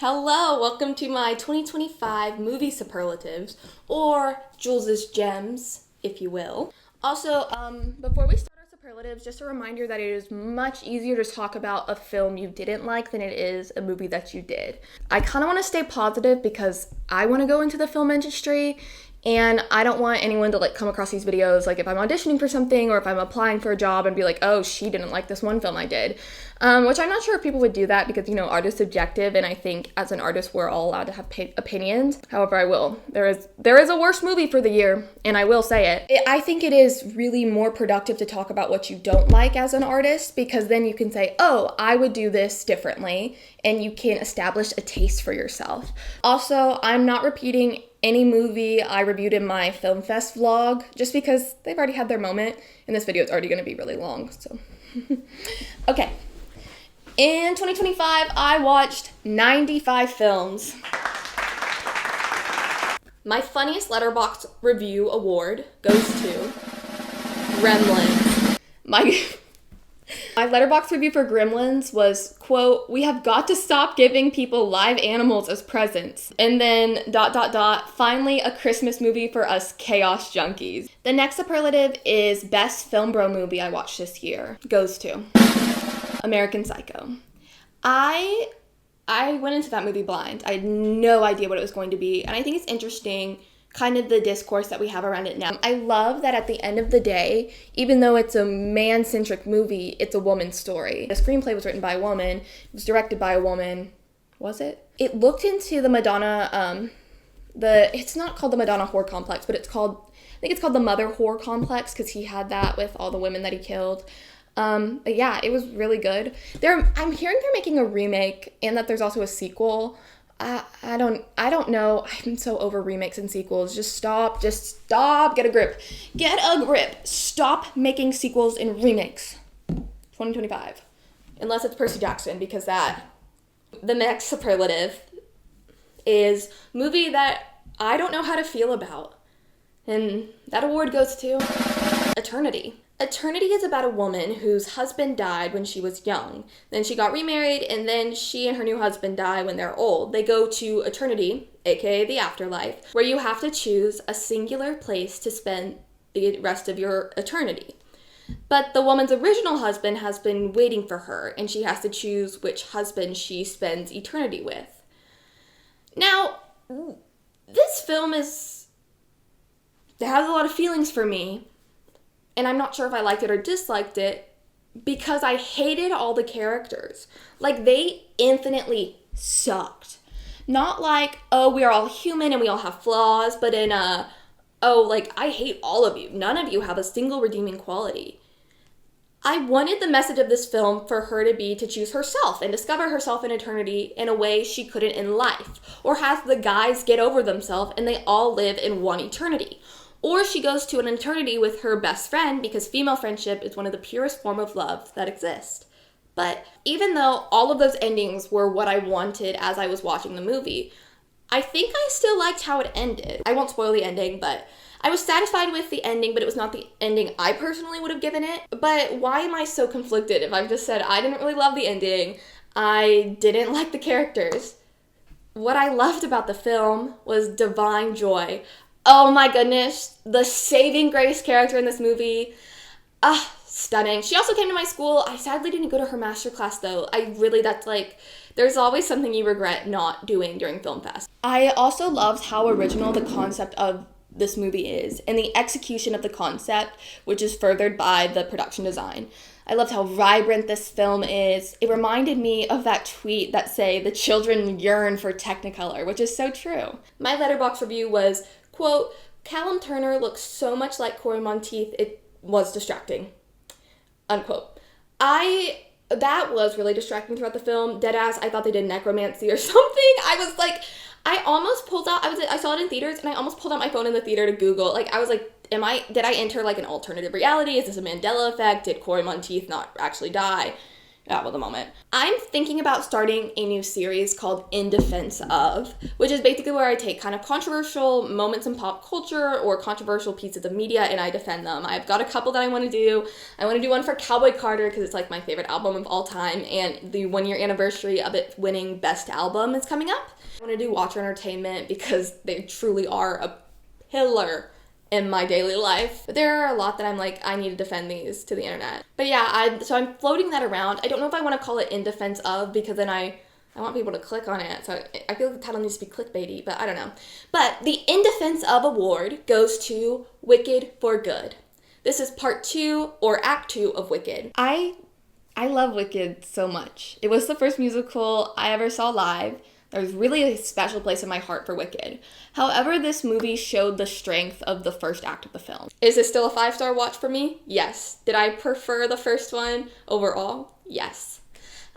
Hello, welcome to my 2025 movie superlatives, or Jules's gems, if you will. Also, before we start our superlatives, just a reminder that it is much easier to talk about a film you didn't like than it is a movie that you did. I kind of want to stay positive because I want to go into the film industry, and I don't want anyone to come across these videos if I'm auditioning for something or if I'm applying for a job and be like, oh, she didn't like this one film I did. Which I'm not sure if people would do that because, art is subjective, and I think as an artist we're all allowed to have opinions. However, I will. There is a worst movie for the year, and I will say it. I think it is really more productive to talk about what you don't like as an artist, because then you can say, oh, I would do this differently, and you can establish a taste for yourself. Also, I'm not repeating any movie I reviewed in my Film Fest vlog, just because they've already had their moment, and this video is already going to be really long, so. Okay. In 2025, I watched 95 films. My funniest Letterboxd review award goes to Gremlins. My Letterboxd review for Gremlins was, quote, "We have got to stop giving people live animals as presents." And then, ... finally a Christmas movie for us chaos junkies. The next superlative is best film bro movie I watched this year. Goes to American Psycho. I went into that movie blind. I had no idea what it was going to be, and I think it's interesting kind of the discourse that we have around it now. I love that at the end of the day, even though it's a man-centric movie, it's a woman's story. The screenplay was written by a woman, it was directed by a woman. Was it? It looked into the Madonna, it's not called the Madonna whore complex, but I think it's called the mother whore complex, because he had that with all the women that he killed. But yeah, it was really good. I'm hearing they're making a remake, and that there's also a sequel. I don't know. I'm so over remakes and sequels. Just stop. Get a grip. Stop making sequels and remakes. 2025. Unless it's Percy Jackson, because the next superlative is movie that I don't know how to feel about. And that award goes to Eternity. Eternity is about a woman whose husband died when she was young. Then she got remarried, and then she and her new husband die when they're old. They go to Eternity, aka the afterlife, where you have to choose a singular place to spend the rest of your eternity. But the woman's original husband has been waiting for her, and she has to choose which husband she spends eternity with. Now, this film it has a lot of feelings for me. And I'm not sure if I liked it or disliked it, because I hated all the characters. They infinitely sucked. Not we are all human and we all have flaws, but I hate all of you. None of you have a single redeeming quality. I wanted the message of this film for her to choose herself and discover herself in eternity in a way she couldn't in life. Or have the guys get over themselves and they all live in one eternity. Or she goes to an eternity with her best friend, because female friendship is one of the purest form of love that exists. But even though all of those endings were what I wanted as I was watching the movie, I think I still liked how it ended. I won't spoil the ending, but I was satisfied with the ending, but it was not the ending I personally would have given it. But why am I so conflicted if I've just said I didn't really love the ending, I didn't like the characters? What I loved about the film was divine joy. Oh my goodness, the saving grace character in this movie, stunning. She also came to my school. I sadly didn't go to her masterclass though. There's always something you regret not doing during Film Fest. I also loved how original the concept of this movie is, and the execution of the concept, which is furthered by the production design. I loved how vibrant this film is. It reminded me of that tweet that say, "The children yearn for Technicolor," which is so true. My Letterboxd review was, quote, "Callum Turner looks so much like Corey Monteith, it was distracting." Unquote. That was really distracting throughout the film. Deadass, I thought they did necromancy or something. I almost pulled out, I saw it in theaters, and I almost pulled out my phone in the theater to Google. I was like, did I enter an alternative reality? Is this a Mandela effect? Did Corey Monteith not actually die? at the moment. I'm thinking about starting a new series called In Defense Of, which is basically where I take kind of controversial moments in pop culture or controversial pieces of media and I defend them. I've got a couple that I want to do. I want to do one for Cowboy Carter because it's like my favorite album of all time, and the 1 year anniversary of it winning Best Album is coming up. I want to do Watcher Entertainment because they truly are a pillar in my daily life. But there are a lot that I'm like, I need to defend these to the internet. But yeah, so I'm floating that around. I don't know if I want to call it In Defense Of because then I want people to click on it. So I feel like the title needs to be clickbaity, but I don't know. But the In Defense Of award goes to Wicked for Good. This is part 2 or act 2 of Wicked. I love Wicked so much. It was the first musical I ever saw live. There's really a special place in my heart for Wicked. However, this movie showed the strength of the first act of the film. Is it still a 5-star watch for me? Yes. Did I prefer the first one overall? Yes.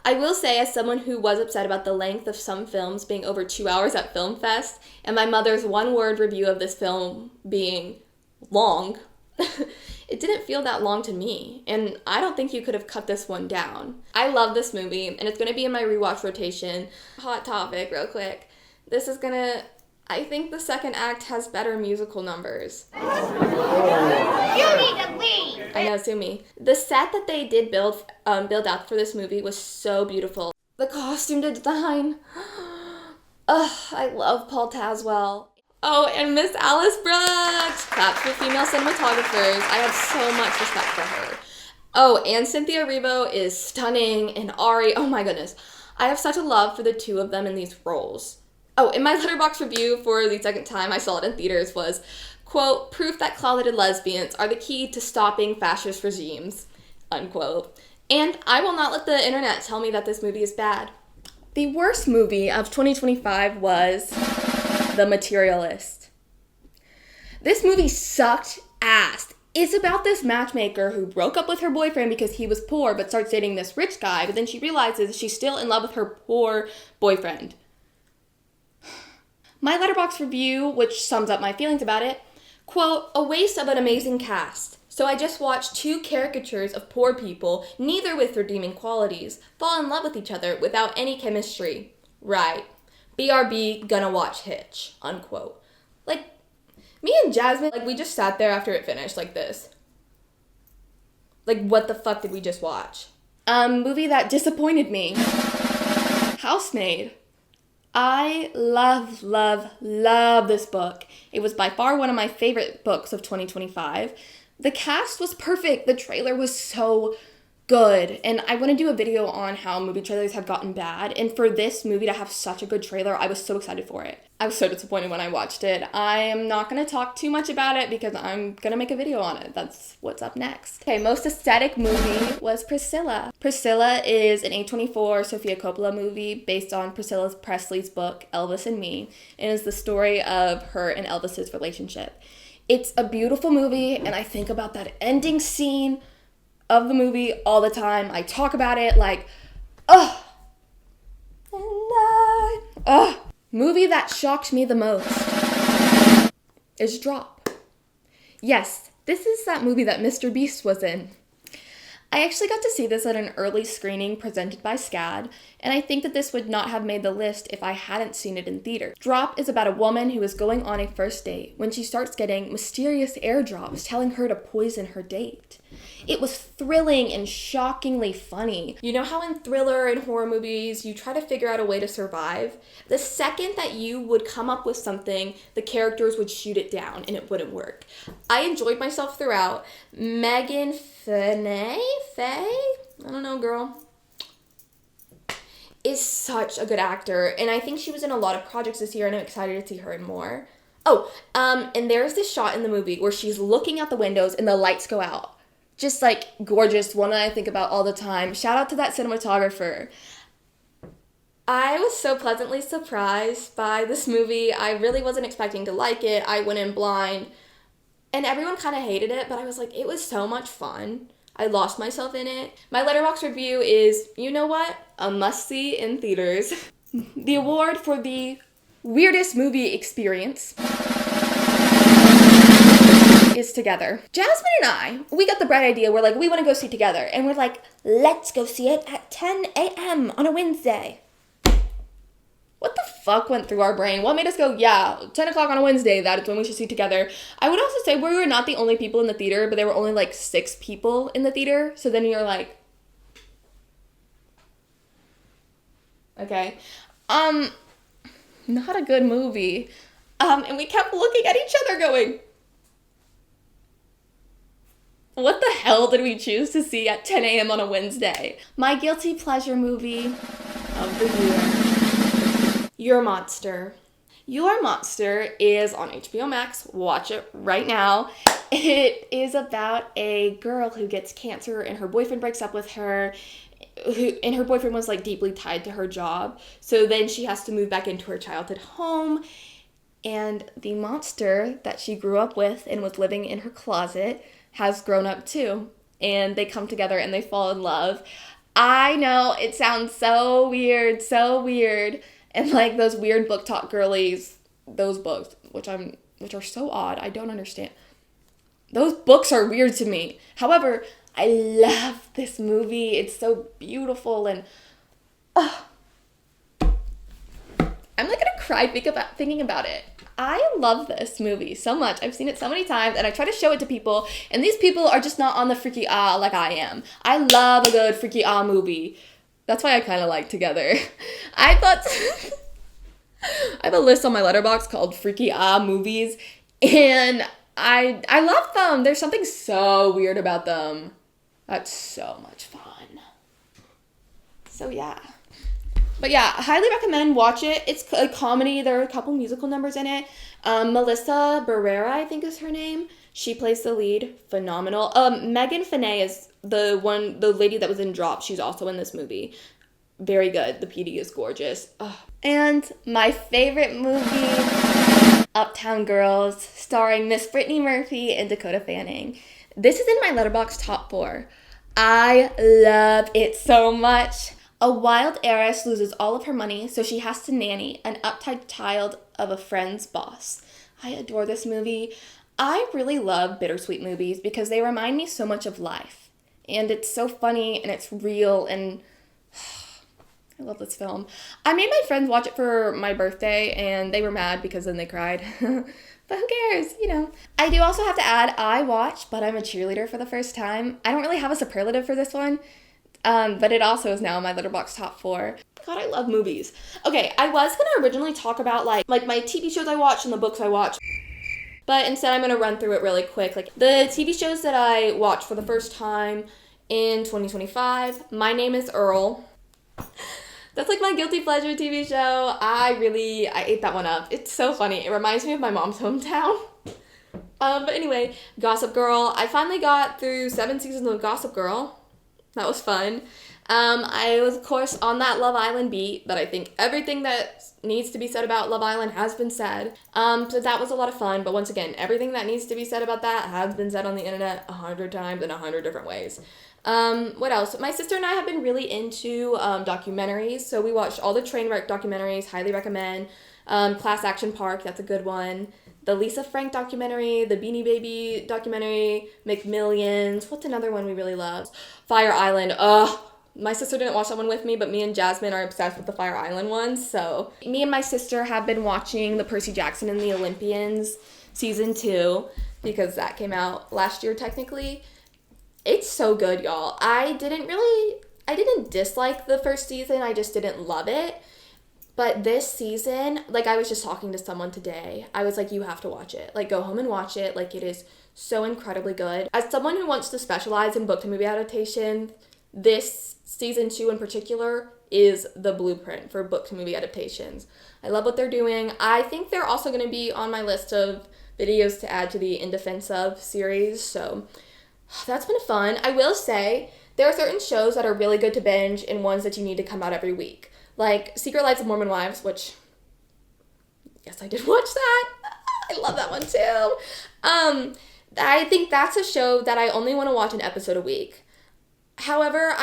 I will say, as someone who was upset about the length of some films being over 2 hours at Film Fest, and my mother's one-word review of this film being long, it didn't feel that long to me, and I don't think you could have cut this one down. I love this movie, and it's going to be in my rewatch rotation. Hot topic, real quick. I think the second act has better musical numbers. You need to leave! I know, sue me. The set that they did build out for this movie was so beautiful. The costume design. Ugh, I love Paul Tazwell. Oh, and Miss Alice Brooks! Claps for female cinematographers. I have so much respect for her. Oh, and Cynthia Erivo is stunning, and Ari, oh my goodness. I have such a love for the two of them in these roles. Oh, and my Letterboxd review for the second time I saw it in theaters was, quote, proof that closeted lesbians are the key to stopping fascist regimes, unquote. And I will not let the internet tell me that this movie is bad. The worst movie of 2025 was The Materialist. This movie sucked ass. It's about this matchmaker who broke up with her boyfriend because he was poor but starts dating this rich guy, but then she realizes she's still in love with her poor boyfriend. My Letterboxd review, which sums up my feelings about it, quote, a waste of an amazing cast. So I just watched 2 caricatures of poor people, neither with redeeming qualities, fall in love with each other without any chemistry. Right. BRB, gonna watch Hitch, unquote. Like, me and Jasmine, like, we just sat there after it finished like this. Like, what the fuck did we just watch? Movie that disappointed me. Housemaid. I love, love, love this book. It was by far one of my favorite books of 2025. The cast was perfect. The trailer was so good. And I want to do a video on how movie trailers have gotten bad. And for this movie to have such a good trailer, I was so excited for it. I was so disappointed when I watched it. I am not going to talk too much about it because I'm going to make a video on it. That's what's up next. Okay, most aesthetic movie was Priscilla. Priscilla is an A24 Sofia Coppola movie based on Priscilla Presley's book, Elvis and Me, and is the story of her and Elvis's relationship. It's a beautiful movie, and I think about that ending scene of the movie all the time. I talk about it like, ugh. Movie that shocked me the most is Drop. Yes, this is that movie that Mr. Beast was in. I actually got to see this at an early screening presented by SCAD, and I think that this would not have made the list if I hadn't seen it in theater. Drop is about a woman who is going on a first date when she starts getting mysterious airdrops telling her to poison her date. It was thrilling and shockingly funny. You know how in thriller and horror movies, you try to figure out a way to survive? The second that you would come up with something, the characters would shoot it down and it wouldn't work. I enjoyed myself throughout. Megan Faye? I don't know, girl. Is such a good actor, and I think she was in a lot of projects this year, and I'm excited to see her in more. Oh, and there's this shot in the movie where she's looking out the windows and the lights go out. Just, like, gorgeous, one that I think about all the time. Shout out to that cinematographer. I was so pleasantly surprised by this movie. I really wasn't expecting to like it. I went in blind, and everyone kind of hated it, but I was like, it was so much fun. I lost myself in it. My Letterboxd review is, you know what? A must-see in theaters. The award for the weirdest movie experience is together. Jasmine and I, we got the bright idea. We're like, we want to go see it together. And we're like, let's go see it at 10 a.m. on a Wednesday. What the fuck went through our brain? What made us go, yeah, 10 o'clock on a Wednesday, that is when we should see it together. I would also say we were not the only people in the theater, but there were only like 6 people in the theater. So then you're like, okay. Not a good movie. And we kept looking at each other going, what the hell did we choose to see at 10 a.m. on a Wednesday? My guilty pleasure movie of the year. Your Monster. Your Monster is on HBO Max. Watch it right now. It is about a girl who gets cancer and her boyfriend breaks up with her. And her boyfriend was like deeply tied to her job. So then she has to move back into her childhood home. And the monster that she grew up with and was living in her closet has grown up too. And they come together and they fall in love. I know it sounds so weird. And like those weird book talk girlies, those books, which are so odd. I don't understand. Those books are weird to me. However, I love this movie. It's so beautiful and I'm like gonna cry thinking about it. I love this movie so much. I've seen it so many times and I try to show it to people and these people are just not on the freaky like I am. I love a good freaky movie. That's why I kind of like Together. I have a list on my letterbox called freaky movies and I love them. There's something so weird about them. That's so much fun. So yeah. But yeah, highly recommend watch it. It's a comedy. There are a couple musical numbers in it. Melissa Barrera, I think is her name. She plays the lead. Phenomenal. Megan Finney is the lady that was in Drop. She's also in this movie. Very good. The PD is gorgeous. Ugh. And my favorite movie, Uptown Girls, starring Miss Brittany Murphy and Dakota Fanning. This is in my Letterboxd top 4. I love it so much. A wild heiress loses all of her money, so she has to nanny an uptight child of a friend's boss. I adore this movie. I really love bittersweet movies because they remind me so much of life. And it's so funny and it's real and I love this film. I made my friends watch it for my birthday and they were mad because then they cried. But who cares, you know. I do also have to add, I watched But I'm a Cheerleader for the first time. I don't really have a superlative for this one. But it also is now in my Letterboxd top 4. God, I love movies. Okay, I was going to originally talk about like my TV shows I watched and the books I watched. But instead I'm going to run through it really quick. Like the TV shows that I watched for the first time in 2025. My Name is Earl. That's like my guilty pleasure TV show. I ate that one up. It's so funny. It reminds me of my mom's hometown. But anyway, Gossip Girl. I finally got through 7 seasons of Gossip Girl. That was fun. I was, of course, on that Love Island beat, but I think everything that needs to be said about Love Island has been said. So that was a lot of fun, but once again, everything that needs to be said about that has been said on the internet 100 times in 100 different ways. What else? My sister and I have been really into documentaries, so we watched all the Trainwreck documentaries, highly recommend. Class Action Park, that's a good one. The Lisa Frank documentary, the Beanie Baby documentary, McMillions. What's another one we really love? Fire Island. My sister didn't watch that one with me, but me and Jasmine are obsessed with the Fire Island ones. So me and my sister have been watching the Percy Jackson and the Olympians season 2 because that came out last year technically. It's so good, y'all. I didn't dislike the first season. I just didn't love it. But this season, like I was just talking to someone today, I was like, you have to watch it. Like, go home and watch it. Like, it is so incredibly good. As someone who wants to specialize in book-to-movie adaptation, this season 2 in particular is the blueprint for book-to-movie adaptations. I love what they're doing. I think they're also going to be on my list of videos to add to the In Defense Of series, so that's been fun. I will say, there are certain shows that are really good to binge and ones that you need to come out every week. Like Secret Lives of Mormon Wives, which, yes, I did watch that. I love that one too. I think that's a show that I only want to watch an episode a week. However,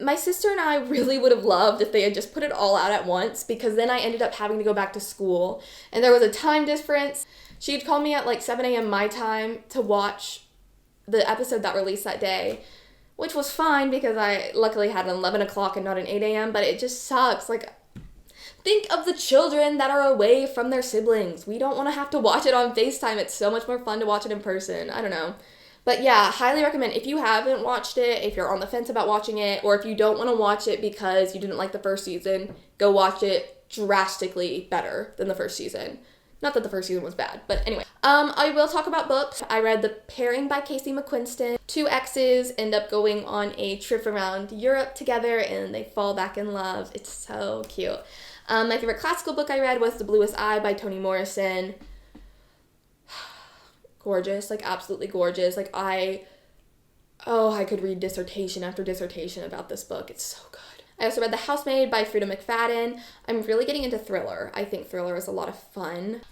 My sister and I really would have loved if they had just put it all out at once, because then I ended up having to go back to school. And there was a time difference. She'd call me at like 7 a.m. my time to watch the episode that released that day, which was fine because I luckily had an 11 o'clock and not an 8 a.m., but it just sucks. Like, think of the children that are away from their siblings. We don't want to have to watch it on FaceTime. It's so much more fun to watch it in person. I don't know. But yeah, highly recommend. If you haven't watched it, if you're on the fence about watching it, or if you don't want to watch it because you didn't like the first season, go watch it. Drastically better than the first season. Not that the first season was bad, but anyway. I will talk about books. I read The Pairing by Casey McQuiston. Two exes end up going on a trip around Europe together and they fall back in love. It's so cute. My favorite classical book I read was The Bluest Eye by Toni Morrison. Gorgeous, like absolutely gorgeous. Like I could read dissertation after dissertation about this book. It's so good. I also read The Housemaid by Frida McFadden. I'm really getting into thriller. I think thriller is a lot of fun.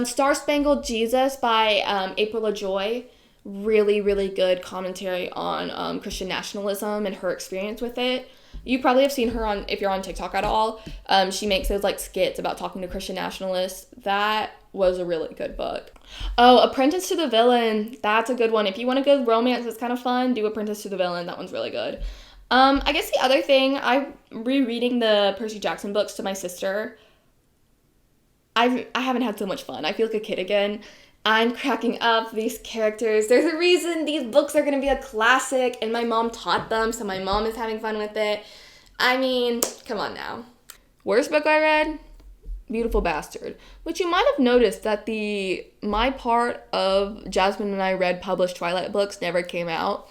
Star Spangled Jesus by April LaJoy. Really, really good commentary on Christian nationalism and her experience with it. You probably have seen her on, if you're on TikTok at all. She makes those like skits about talking to Christian nationalists. That was a really good book. Apprentice to the Villain. That's a good one. If you want a good romance that's kind of fun, do Apprentice to the Villain. That one's really good. I guess the other thing, I'm rereading the Percy Jackson books to my sister. I haven't had so much fun. I feel like a kid again. I'm cracking up these characters. There's a reason these books are going to be a classic, and my mom taught them, so my mom is having fun with it. I mean, come on now. Worst book I read? Beautiful Bastard. Which you might have noticed that my part of Jasmine and I read published Twilight books never came out.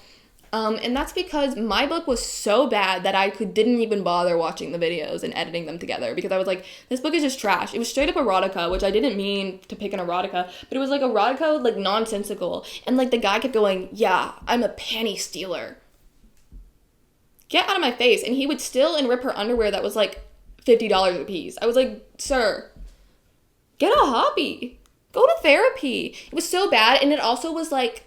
And that's because my book was so bad that I didn't even bother watching the videos and editing them together, because I was like, this book is just trash. It was straight up erotica, which I didn't mean to pick an erotica, but it was like erotica, like nonsensical. And like the guy kept going, yeah, I'm a panty stealer. Get out of my face. And he would steal and rip her underwear that was like $50 a piece. I was like, sir, get a hobby. Go to therapy. It was so bad. And it also was like,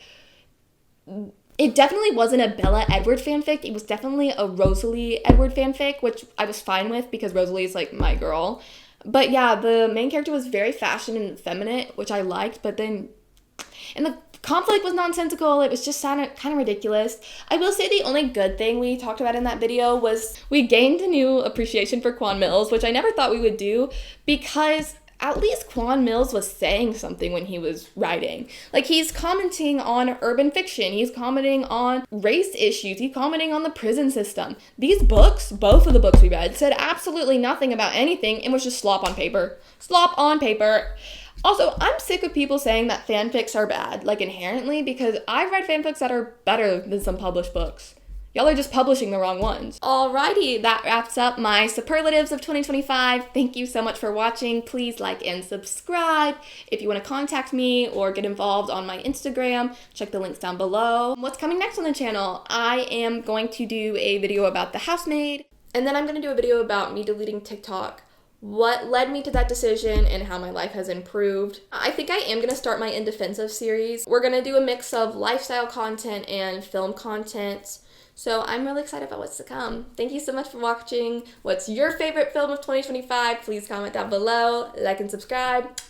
it definitely wasn't a Bella Edward fanfic. It was definitely a Rosalie Edward fanfic, which I was fine with because Rosalie is like my girl. But yeah, the main character was very fashion and feminine, which I liked, but then, and the conflict was nonsensical. It was just kind of ridiculous. I will say the only good thing we talked about in that video was we gained a new appreciation for Quan Mills, which I never thought we would do, because at least Quan Mills was saying something when he was writing. Like, he's commenting on urban fiction. He's commenting on race issues. He's commenting on the prison system. These books, both of the books we read, said absolutely nothing about anything and was just slop on paper. Slop on paper. Also, I'm sick of people saying that fanfics are bad, like inherently, because I've read fanfics that are better than some published books. Y'all are just publishing the wrong ones. Alrighty, that wraps up my superlatives of 2025. Thank you so much for watching. Please like and subscribe. If you want to contact me or get involved on my Instagram, check the links down below. What's coming next on the channel? I am going to do a video about The Housemaid, and then I'm going to do a video about me deleting TikTok, what led me to that decision, and how my life has improved. I think I am going to start my In Defensive series. We're going to do a mix of lifestyle content and film content. So I'm really excited about what's to come. Thank you so much for watching. What's your favorite film of 2025? Please comment down below, like and subscribe.